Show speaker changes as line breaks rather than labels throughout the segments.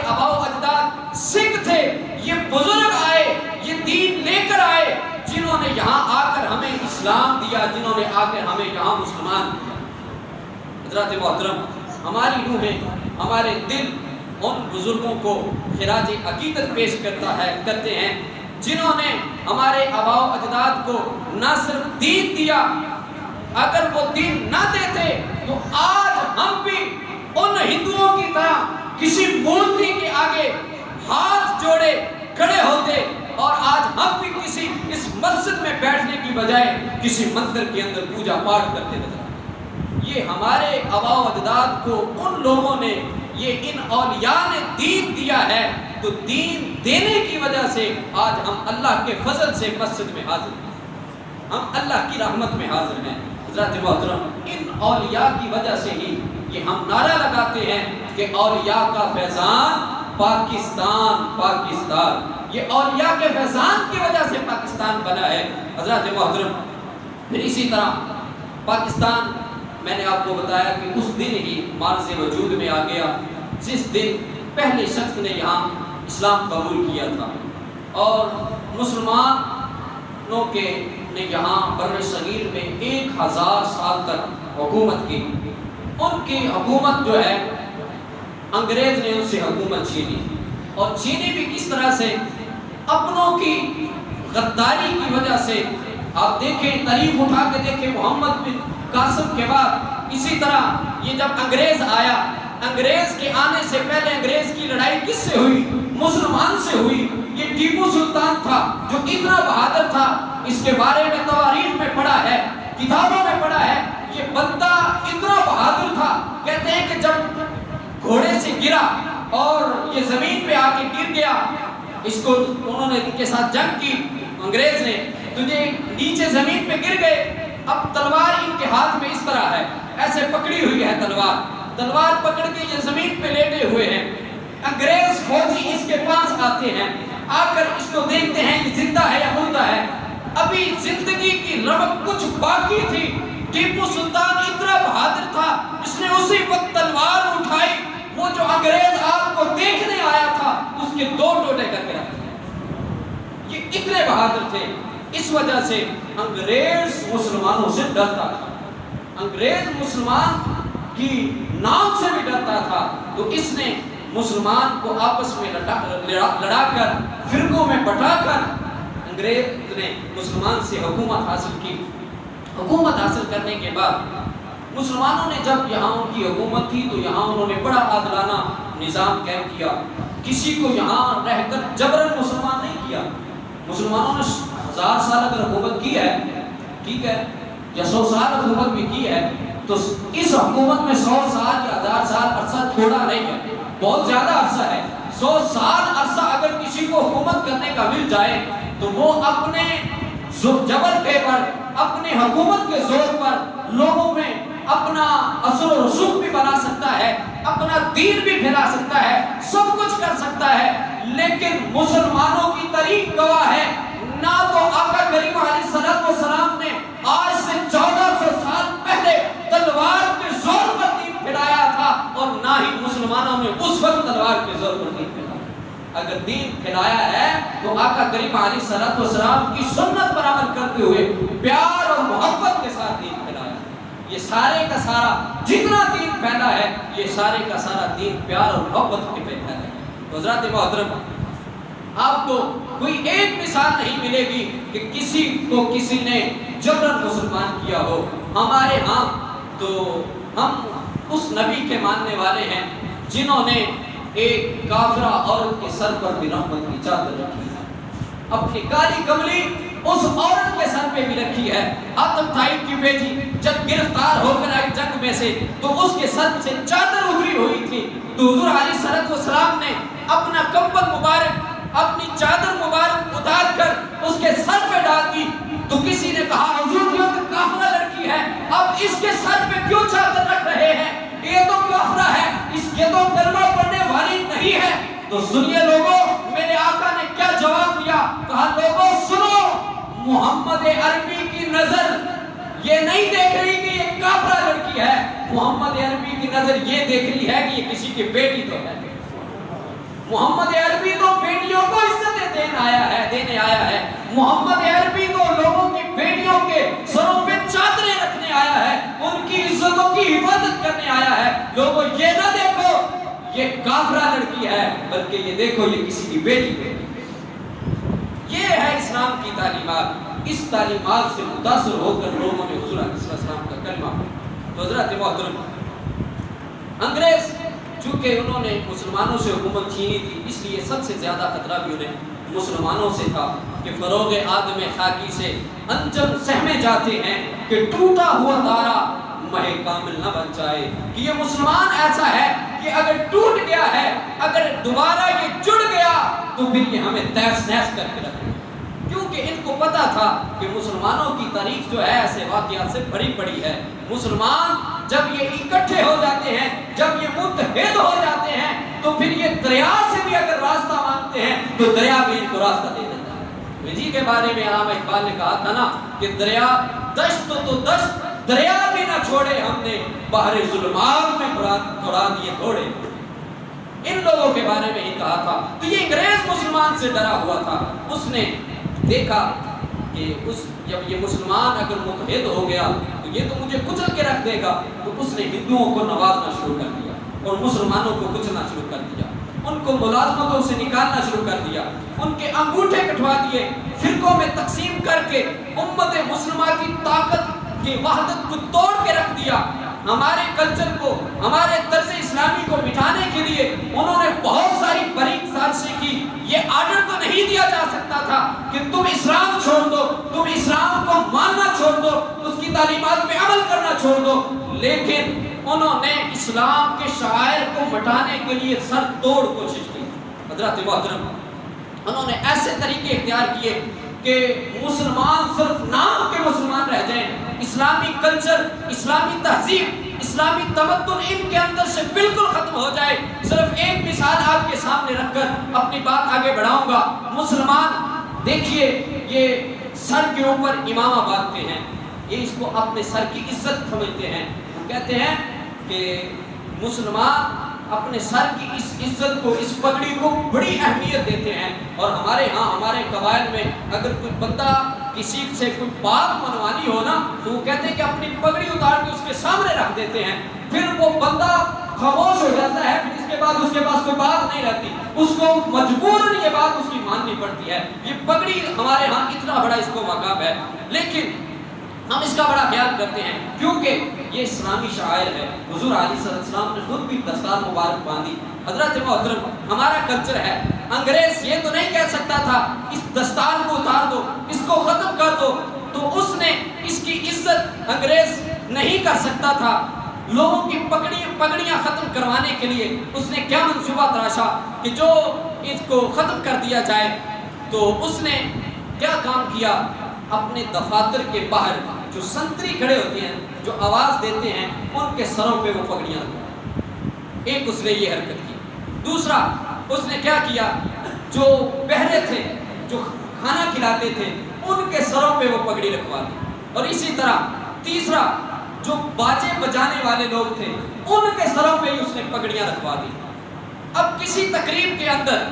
آبا و اجداد سکھ تھے، یہ بزرگ آئے، یہ دین لے کر آئے، جنہوں نے یہاں آ کر ہمیں اسلام دیا، جنہوں نے آ کر ہمیں یہاں مسلمان دیا۔ حضرات محترم، ہماری روحیں، ہمارے دل ان بزرگوں کو خراج عقیدت پیش کرتے ہیں جنہوں نے ہمارے آبا و اجداد کو نہ صرف دین دیا، اگر وہ دین نہ دیتے تو آج ہم بھی ان ہندوؤں کی طرح کسی مورتی کے آگے ہاتھ جوڑے کھڑے ہوتے، اور آج ہم بھی کسی اس مسجد میں بیٹھنے کی بجائے کسی مندر کے اندر پوجا پاٹ کرتے نظر۔ یہ ہمارے آبا و اجداد کو ان لوگوں نے، یہ ان اولیاء نے دین دیا ہے، تو دین دینے کی وجہ سے آج ہم اللہ کے فضل سے مسجد میں حاضر ہیں، ہم اللہ کی رحمت میں حاضر ہیں۔ حضرات محترم، ان اولیاء کی وجہ سے ہی یہ ہم نعرہ لگاتے ہیں کہ اولیاء کا فیضان پاکستان پاکستان، یہ اولیاء کے فیضان کی وجہ سے پاکستان بنا ہے۔ حضرات محترم، پھر اسی طرح پاکستان، میں نے آپ کو بتایا کہ اس دن ہی مارز وجود میں آ گیا جس دن پہلے شخص نے یہاں اسلام قبول کیا تھا، اور مسلمانوں کے نے یہاں بر صغیر میں 1000 سال تک حکومت کی۔ ان کی حکومت جو ہے انگریز نے ان سے حکومت چھینی، اور چھینی بھی کس طرح سے؟ اپنوں کی غداری کی وجہ سے۔ آپ دیکھیں، تاریخ اٹھا کے دیکھیں، محمد بن قاسم کے بعد اسی طرح یہ جب انگریز آیا، انگریز کے آنے سے پہلے انگریز کی لڑائی کس سے ہوئی؟ مسلمان سے ہوئی۔ یہ ٹیپو سلطان تھا جو اتنا بہادر تھا، اس کے بارے میں تواریخ میں پڑھا ہے، کتابوں میں پڑھا ہے، یہ بندہ اتنا بہادر تھا، کہتے ہیں کہ جب گھوڑے سے گرا اور یہ زمین پہ آ کے گر گیا، اس کو انہوں نے ان کے ساتھ جنگ کی، انگریز نے، تجھے نیچے زمین پہ گر گئے، اب تلوار ان کے ہاتھ میں اس طرح ہے، ایسے پکڑی ہوئی ہے تلوار پکڑ کے یہ زمین پہ لیٹے ہوئے ہیں۔ انگریز فوجی اس کے پاس آتے ہیں، آ کر اس کو دیکھتے ہیں یہ زندہ ہے یا مردہ ہے، ابھی زندگی کی رمق کچھ باقی تھی۔ ٹیپو سلطان اتنا بہادر تھا، اس نے اسی وقت تلوار اٹھائی، وہ جو انگریز آپ کو دیکھنے آیا تھا اس کے 2 ٹوٹے کر کے رکھ دیا۔ یہ اتنے بہادر تھے، اس وجہ سے انگریز مسلمانوں سے ڈرتا تھا، انگریز مسلمان کی نام سے بھی ڈرتا تھا، تو اس نے مسلمان کو آپس میں لڑا کر، فرقوں میں بٹا کر، انگریز نے مسلمان سے حکومت حاصل کی۔ حکومت حاصل کرنے کے بعد مسلمانوں نے جب یہاں ان کی حکومت تھی تو یہاں انہوں نے بڑا عادلانہ نظام قائم کیا، کسی کو یہاں رہ کر جبرن مسلمان نہیں کیا۔ مسلمانوں نے 1000 سال اگر حکومت کی ہے، ٹھیک ہے، یا 100 سال حکومت بھی کی ہے، تو اس حکومت میں 100 سال یا 1000 سال عرصہ تھوڑا نہیں ہے، بہت زیادہ عرصہ ہے۔ 100 سال عرصہ اگر کسی کو حکومت کرنے کا مل جائے تو وہ اپنے جبر کے پر، اپنی حکومت کے زور پر لوگوں میں اپنا اثر و رسوخ بھی بنا سکتا ہے، اپنا دین بھی پھیلا سکتا ہے، سب کچھ کر سکتا ہے۔ لیکن مسلمانوں کی تاریخ گواہ ہے، نہ تو آقا کریم علیہ السلام نے آج سے 1400 سال پہلے تلوار کے زور پر دین پھیلایا تھا، اور نہ ہی مسلمانوں نے اس وقت تلوار کے زور پر دین پھیلایا۔ اگر دین پھیلایا ہے تو آقا کریم علیہ السلام کی سنت پر عمل کرتے ہوئے پیار اور محبت کے ساتھ دین پھیلایا۔ یہ سارے کا سارا جتنا دین پھیلا ہے، یہ سارے کا سارا دین پیار اور محبت کے پھیلا ہے۔ حضرات محترم، آپ کو کوئی ایک مثال نہیں ملے گی کہ کسی کو کسی نے جبرن مسلمان کیا ہو۔ ہمارے ہاں تو ہم اس نبی کے ماننے والے ہیں جنہوں نے ایک کافرہ عورت کے سر پر بھی رحمت کی چادر رکھی ہے، اپنی کالی کملی اس عورت کے سر پہ بھی رکھی ہے۔ آدم طائب کی بیٹی جب گرفتار ہو کر آئی جنگ میں سے تو اس کے سر سے چادر اتری ہوئی تھی، تو حضور علیہ السلام نے اپنا کمبل مبارک، اپنی چادر مبارک اتار کر اس کے سر پہ ڈال دی، تو کسی نے کہا حضور یہ تو کافرہ لڑکی ہے، اب اس کے سر پہ کیوں چادر رکھ رہے ہیں؟ یہ تو کافرہ ہے، اس کے تو کلمہ پڑھنے والی نہیں ہے۔ تو سنیے لوگوں، میرے آقا نے کیا جواب دیا؟ کہا لوگوں سنو، محمد عربی کی نظر یہ نہیں دیکھ رہی کہ یہ کافرہ لڑکی ہے، محمد عربی کی نظر یہ دیکھ رہی ہے کہ یہ کسی کی بیٹی تو ہے۔ محمد عربی تو بیٹیوں کو عزتیں دینے آیا ہے. محمد عربی تو لوگوں کی بیٹیوں کے سروں پہ چادریں رکھنے آیا ہے, ان کی عزتوں کی حفاظت کرنے آیا ہے. لوگوں یہ نہ دیکھو یہ کافرہ لڑکی ہے, بلکہ یہ دیکھو یہ کسی کی بیٹی ہے. یہ ہے اسلام کی تعلیمات. اس تعلیمات سے متاثر ہو کر لوگوں نے حضور علیہ السلام کا کلمہ پڑھا. تو حضرات محترم, انگریز چونکہ انہوں نے مسلمانوں سے حکومت چھینی تھی, اس لیے سب سے زیادہ خطرہ بھی انہیں مسلمانوں سے تھا کہ فروغ آدم خاکی سے انجم سہمے جاتے ہیں کہ ٹوٹا ہوا تارا مہ کامل نہ بن جائے. کہ یہ مسلمان ایسا ہے کہ اگر ٹوٹ گیا ہے, اگر دوبارہ یہ جڑ گیا تو پھر یہ ہمیں تہس نہس کر کے رکھے. کیونکہ ان کو پتا تھا کہ مسلمانوں کی تاریخ جو ہے ایسے واقعات سے بھری پڑی ہے. مسلمان جب یہ اکٹھے ہو جاتے ہیں, جب یہ متحد ہو جاتے ہیں, تو پھر یہ دریا سے بھی اگر راستہ مانگتے ہیں تو دریا بھی ان کو راستہ دے دیتا ہے. جی کے بارے میں علامہ اقبال نے کہا تھا نا کہ دریا دشت تو دشت دریا بھی نہ چھوڑے, ہم نے بحر ظلمات میں توڑا دیے تھوڑے. ان لوگوں کے بارے میں ہی کہا تھا. تو یہ انگریز مسلمان سے ڈرا ہوا تھا. اس نے دیکھا کہ جب یہ مسلمان اگر متحد ہو گیا تو یہ تو مجھے کچل کے رکھ دے گا. تو اس نے ہندوؤں کو نوازنا شروع کر دیا اور مسلمانوں کو کچلنا شروع کر دیا. ان کو ملازمتوں سے نکالنا شروع کر دیا, ان کے انگوٹھے کٹوا دیے, فرقوں میں تقسیم کر کے امت مسلمہ کی طاقت کی وحدت کو توڑ کے رکھ دیا. ہمارے کلچر کو, ہمارے طرز اسلامی کو مٹانے کے لیے انہوں نے بہت ساری باریک سازشیں کی. یہ آرڈر تو نہیں دیا جا سکتا تھا کہ تم اسلام چھوڑ دو, تم اسلام کو ماننا چھوڑ دو, اس کی تعلیمات پہ عمل کرنا چھوڑ دو, لیکن انہوں نے اسلام کے شعائر کو مٹانے کے لیے سر توڑ کوشش کی. حضرات محترم, انہوں نے ایسے طریقے اختیار کیے کہ مسلمان صرف نام کے مسلمان رہ جائیں, اسلامی کلچر, اسلامی تہذیب, اسلامی تمدن ان کے اندر سے بالکل ختم ہو جائے. صرف ایک مثال آپ کے سامنے رکھ کر اپنی بات آگے بڑھاؤں گا. مسلمان دیکھیے یہ سر کے اوپر امامہ باندھتے ہیں, یہ اس کو اپنے سر کی عزت سمجھتے ہیں. وہ کہتے ہیں کہ مسلمان اپنے سر کی اس عزت کو, اس پگڑی کو بڑی اہمیت دیتے ہیں. اور ہمارے ہاں ہمارے قبائل میں اگر کوئی بندہ کسی سے کوئی بات منوانی ہو نا تو وہ کہتے ہیں کہ اپنی پگڑی اتار کے اس کے سامنے رکھ دیتے ہیں. پھر وہ بندہ خاموش ہو جاتا ہے, پھر اس کے بعد اس کے پاس کوئی بات نہیں رہتی, اس کو مجبوراً یہ بات اس کی ماننی پڑتی ہے. یہ پگڑی ہمارے ہاں اتنا بڑا اس کو مقام ہے, لیکن ہم اس کا بڑا خیال کرتے ہیں کیونکہ یہ اسلامی شاعر ہے. حضور علیہ السلام نے خود بھی دستار مبارک باندھی. حضرت محترم, ہمارا کلچر ہے, انگریز یہ تو نہیں کہہ سکتا تھا اس دستار کو اتار دو, اس کو ختم کر دو. تو اس نے اس کی عزت انگریز نہیں کر سکتا تھا. لوگوں کی پگڑیاں ختم کروانے کے لیے اس نے کیا منصوبہ تراشا کہ جو اس کو ختم کر دیا جائے. تو اس نے کیا کام کیا, اپنے دفاتر کے باہر جو سنتری کھڑے ہوتے ہیں, جو آواز دیتے ہیں, ان کے سروں پہ وہ پگڑیاں رکھا. ایک اس نے یہ حرکت کی. دوسرا اس نے کیا کیا, جو بہرے تھے, جو کھانا کھلاتے تھے, ان کے سروں پہ وہ پگڑی رکھوا دی. اور اسی طرح تیسرا جو باجے بجانے والے لوگ تھے, ان کے سروں پہ ہی اس نے پگڑیاں رکھوا دی. اب کسی تقریب کے اندر,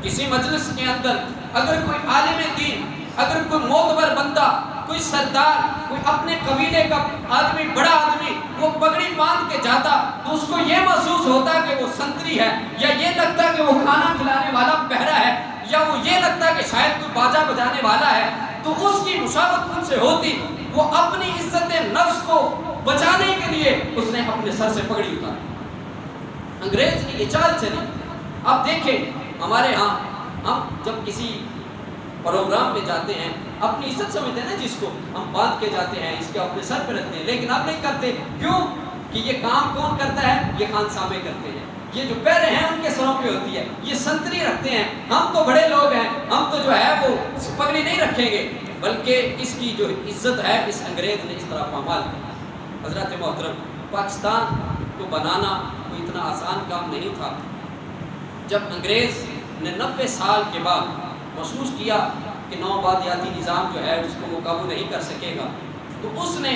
کسی مجلس کے اندر اگر کوئی عالم دین, اگر کوئی معتبر بندہ, کوئی سردار, کوئی اپنے قبیلے کا آدمی, بڑا آدمی وہ پگڑی باندھ کے جاتا تو اس کو یہ محسوس ہوتا کہ وہ سنتری ہے, یا یہ لگتا کہ وہ کھانا کھلانے والا بہرا ہے, یا وہ یہ لگتا کہ شاید کوئی باجا بجانے والا ہے. تو اس کی مشابہت ان سے ہوتی. وہ اپنی عزت نفس کو بچانے کے لیے اس نے اپنے سر سے پگڑی اتاری. انگریز کی یہ چال چلی. اب دیکھیں ہمارے ہاں ہم جب کسی پروگرام پہ جاتے ہیں, اپنی عزت سمجھتے ہیں نا جس کو, ہم باندھ کے جاتے ہیں, اس کے اپنے سر پہ رکھتے ہیں, لیکن اب نہیں کرتے. کیوں کہ یہ کام کون کرتا ہے, یہ خانسامے کرتے ہیں. یہ جو پیرے ہیں ان کے سروں پہ ہوتی ہے, یہ سنتری رکھتے ہیں. ہم تو بڑے لوگ ہیں, ہم تو جو ہے وہ پگڑی نہیں رکھیں گے, بلکہ اس کی جو عزت ہے اس انگریز نے اس طرح پامال کی. حضرت محترم, پاکستان کو بنانا کوئی اتنا آسان کام نہیں تھا. جب انگریز نے 90 سال کے بعد محسوس کیا کہ نوآبادیاتی نظام جو ہے اس کو وہ قابو نہیں کر سکے گا, تو اس نے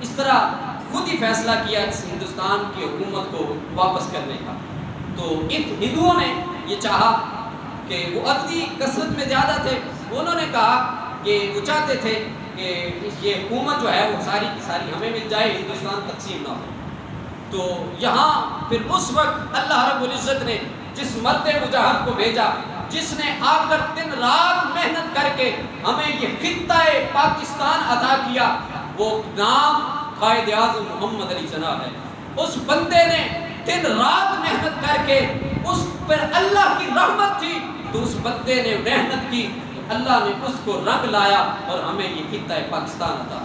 اس طرح خود ہی فیصلہ کیا اس ہندوستان کی حکومت کو واپس کرنے کا. تو ان ہندوؤں نے یہ چاہا کہ وہ عددی کثرت میں زیادہ تھے، انہوں نے کہا کہ وہ چاہتے تھے کہ یہ حکومت جو ہے وہ ساری کی ساری ہمیں مل جائے، ہندوستان تقسیم نہ ہو۔ تو یہاں پھر اس وقت اللہ رب العزت نے جس مرد مجاہد کو بھیجا، جس نے آ کر دن رات محنت کر کے ہمیں یہ خطہ پاکستان عطا کیا، وہ نام قائد اعظم محمد علی جناح ہے۔ اس بندے نے دن رات محنت کر کے، اس پر اللہ کی رحمت تھی تو اس بندے نے محنت کی، اللہ نے اس کو رنگ لایا اور ہمیں یہ خطہ پاکستان عطا۔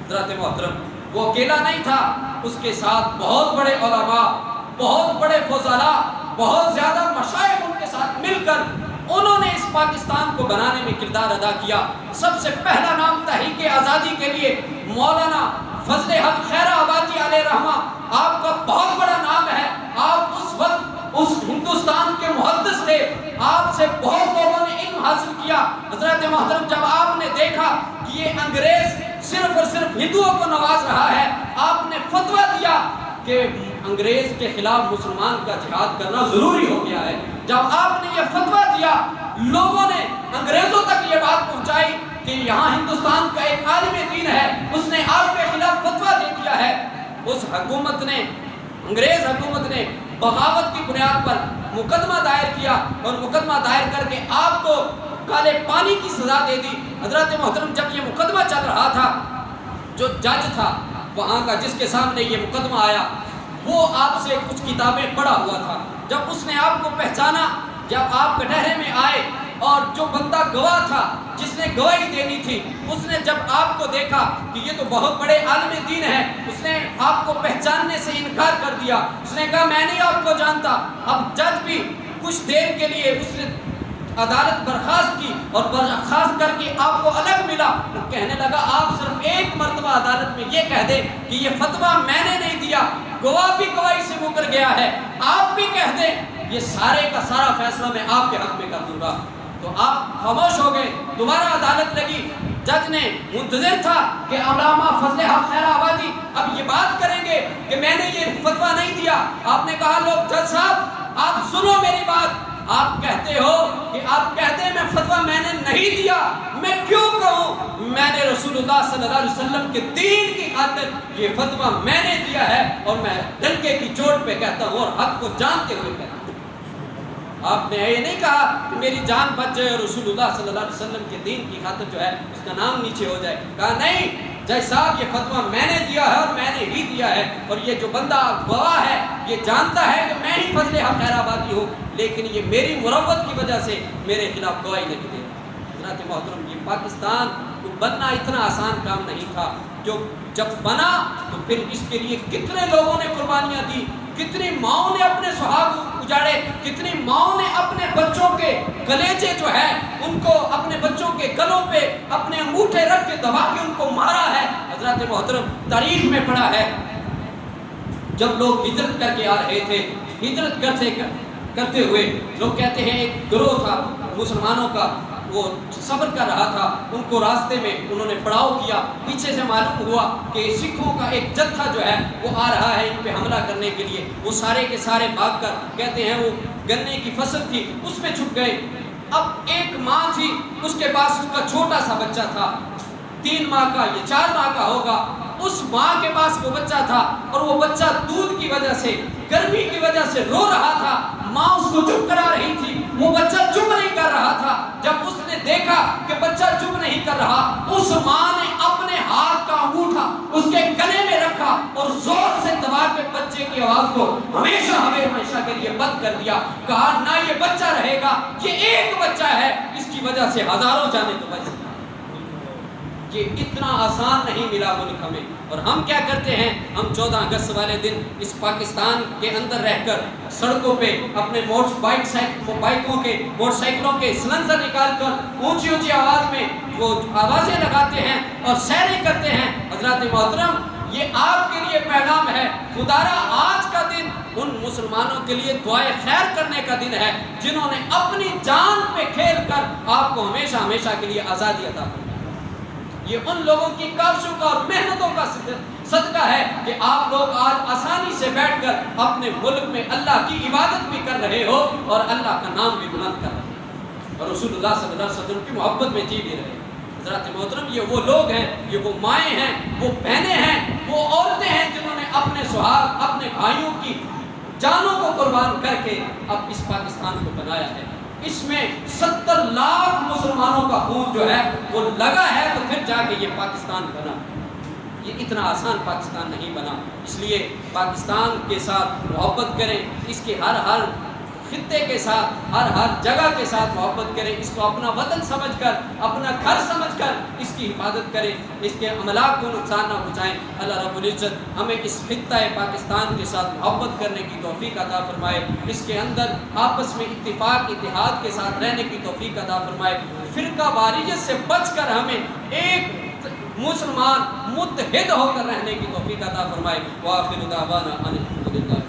حضرات محترم، وہ اکیلا نہیں تھا، اس کے ساتھ بہت بڑے علماء، بہت بڑے فضلاء، بہت زیادہ مشائخ ان کے ساتھ مل کر انہوں نے اس پاکستان کو بنانے میں کردار ادا کیا۔ سب سے پہلا نام تحریک آزادی کے لیے مولانا فضل حق خیر آبادی علیہ رحمہ، آپ کا بہت بڑا نام ہے۔ آپ اس وقت اس ہندوستان کے محدث تھے، آپ سے بہت لوگوں نے علم حاصل کیا۔ حضرت محترم، جب آپ نے دیکھا کہ یہ انگریز صرف اور صرف ہندوؤں کو نواز رہا ہے، آپ نے فتویٰ دیا کہ انگریز کے خلاف مسلمان کا جہاد کرنا ضروری ہو گیا ہے۔ جب آپ نے یہ فتویٰ دیا، لوگوں نے انگریزوں تک یہ بات پہنچائی کہ یہاں ہندوستان کا ایک عالم دین ہے، اس نے آپ کے خلاف فتویٰ دے دیا ہے۔ اس حکومت نے، انگریز حکومت نے بغاوت کی بنیاد پر مقدمہ دائر کیا اور مقدمہ دائر کر کے آپ کو کالے پانی کی سزا دے دی۔ حضرت محترم، جب یہ مقدمہ چل رہا تھا، جو جج تھا وہاں کا جس کے سامنے یہ مقدمہ آیا، وہ آپ سے کچھ کتابیں پڑھا ہوا تھا۔ جب اس نے آپ کو پہچانا، جب آپ کٹہرے میں آئے اور جو بندہ گواہ تھا جس نے گواہی دینی تھی، اس نے جب آپ کو دیکھا کہ یہ تو بہت بڑے عالم دین ہے، اس نے آپ کو پہچاننے سے انکار کر دیا۔ اس نے کہا میں نہیں آپ کو جانتا۔ اب جج بھی کچھ دیر کے لیے اس نے عدالت برخاست کی اور برخاست کر کے آپ کو الگ ملا۔ وہ کہنے لگا آپ صرف ایک مرتبہ عدالت میں یہ کہہ دیں کہ یہ فتویٰ میں نے نہیں دیا، گواہ بھی گواہی سے مکر گیا ہے، آپ بھی کہہ دیں، یہ سارے کا سارا فیصلہ میں آپ کے حق میں کر دوں گا۔ تو آپ خاموش ہو گئے، دوبارہ عدالت لگی۔ جج نے منتظر تھا کہ علامہ فضل حق خیر آبادی اب یہ بات کریں گے کہ میں نے یہ فتویٰ نہیں دیا۔ آپ نے کہا لوگ جج صاحب آپ سنو میری بات، آپ کہتے ہو کہ آپ کہتے ہیں میں فتویٰ میں نے نہیں دیا، میں کیوں کہوں؟ میں نے رسول اللہ صلی اللہ علیہ وسلم کے دین کی خاطر یہ فتویٰ میں نے دیا ہے اور میں ڈنکے کی چوٹ پہ کہتا ہوں اور حق کو جانتے ہوئے کہتا ہوں۔ آپ نے یہ نہیں کہا کہ میری جان بچ جائے اور رسول اللہ صلی اللہ علیہ وسلم کے دین کی خاطر جو ہے اس کا نام نیچے ہو جائے۔ کہا نہیں جج صاحب، یہ فتویٰ میں نے دیا ہے اور میں نے ہی دیا ہے، اور یہ جو بندہ گواہ ہے یہ جانتا ہے کہ میں ہی فضل حق خیر آبادی ہوں، لیکن یہ میری مروت کی وجہ سے میرے خلاف گواہی نہیں دے۔ حضرات محترم، یہ پاکستان کو بننا اتنا آسان کام نہیں تھا۔ جو جب بنا تو پھر اس کے لیے کتنے لوگوں نے قربانیاں دی، کتنی ماؤں نے اپنے سہاگ اجاڑے، کتنی ماؤں نے اپنے بچوں کے کلیجے جو ہے ان کو اپنے بچوں کے گلوں پہ اپنے انگوٹھے رکھ کے دبا کے ان کو مارا ہے۔ حضرات محترم، تاریخ میں پڑھا ہے جب لوگ ہجرت کر کے آ رہے تھے، ہجرت کرتے ہوئے لوگ کہتے ہیں ایک گروہ تھا مسلمانوں کا، وہ سفر کر رہا تھا، ان کو راستے میں انہوں نے پڑاؤ کیا، پیچھے سے معلوم ہوا کہ سکھوں کا ایک جتھا جو ہے وہ آ رہا ہے ان پہ حملہ کرنے کے لیے۔ وہ سارے کے سارے بھاگ کر، کہتے ہیں وہ گنے کی فصل تھی اس میں چھپ گئے۔ اب ایک ماں تھی، اس کے پاس اس کا چھوٹا سا بچہ تھا، 3 ماہ کا یا 4 ماہ کا ہوگا۔ اس ماں کے پاس وہ بچہ تھا اور وہ بچہ دودھ کی وجہ سے، گرمی کی وجہ سے رو رہا تھا۔ ماں اس کو چپ کرا رہی تھی، وہ بچہ چپ نہیں کر رہا تھا۔ جب اس نے دیکھا کہ بچہ چپ نہیں کر رہا، اس ماں نے اپنے ہاتھ کا انگوٹھا اس کے گلے میں رکھا اور زور سے دبا کے بچے کی آواز کو ہمیشہ کے لیے بند کر دیا۔ کہا نہ یہ بچہ رہے گا، یہ ایک بچہ ہے، اس کی وجہ سے ہزاروں جانیں تو بچ۔ یہ اتنا آسان نہیں ملا ملک ہمیں، اور ہم کیا کرتے ہیں؟ ہم 14 اگست والے دن اس پاکستان کے اندر رہ کر سڑکوں پہ اپنے بائکوں کے، موٹر سائیکلوں کے سلنسر نکال کر اونچی اونچی آواز میں وہ آوازیں لگاتے ہیں اور سیریں کرتے ہیں۔ حضرات محترم، یہ آپ کے لیے پیغام ہے، خدارا آج کا دن ان مسلمانوں کے لیے دعائے خیر کرنے کا دن ہے جنہوں نے اپنی جان پہ کھیل کر آپ کو ہمیشہ کے لیے آزادی عطا کی۔ یہ ان لوگوں کی کاوشوں کا اور محنتوں کا صدقہ ہے کہ آپ لوگ آج آسانی سے بیٹھ کر اپنے ملک میں اللہ کی عبادت بھی کر رہے ہو اور اللہ کا نام بھی بلند کر رہے ہو اور رسول اللہ صلی اللہ علیہ وسلم کی محبت میں جی بھی رہے ہیں۔ حضرات محترم، یہ وہ لوگ ہیں، یہ وہ مائیں ہیں، وہ بہنیں ہیں، وہ عورتیں ہیں جنہوں نے اپنے سہاگ، اپنے بھائیوں کی جانوں کو قربان کر کے اب اس پاکستان کو بنایا ہے۔ اس میں 70 لاکھ مسلمانوں کا خون جو ہے وہ لگا ہے، تو پھر جا کے یہ پاکستان بنا۔ یہ اتنا آسان پاکستان نہیں بنا، اس لیے پاکستان کے ساتھ محبت کریں، اس کے ہر خطے کے ساتھ، ہر جگہ کے ساتھ محبت کریں، اس کو اپنا وطن سمجھ کر، اپنا گھر سمجھ کر اس کی حفاظت کریں، اس کے عملات کو نقصان نہ پہنچائیں۔ اللہ رب العزت ہمیں اس خطہ پاکستان کے ساتھ محبت کرنے کی توفیق عطا فرمائے، اس کے اندر آپس میں اتفاق اتحاد کے ساتھ رہنے کی توفیق عطا فرمائے، فرقہ واریت سے بچ کر ہمیں ایک مسلمان متحد ہو کر رہنے کی توفیق عطا فرمائے۔ وآخر دعوانا ان الحمد للہ۔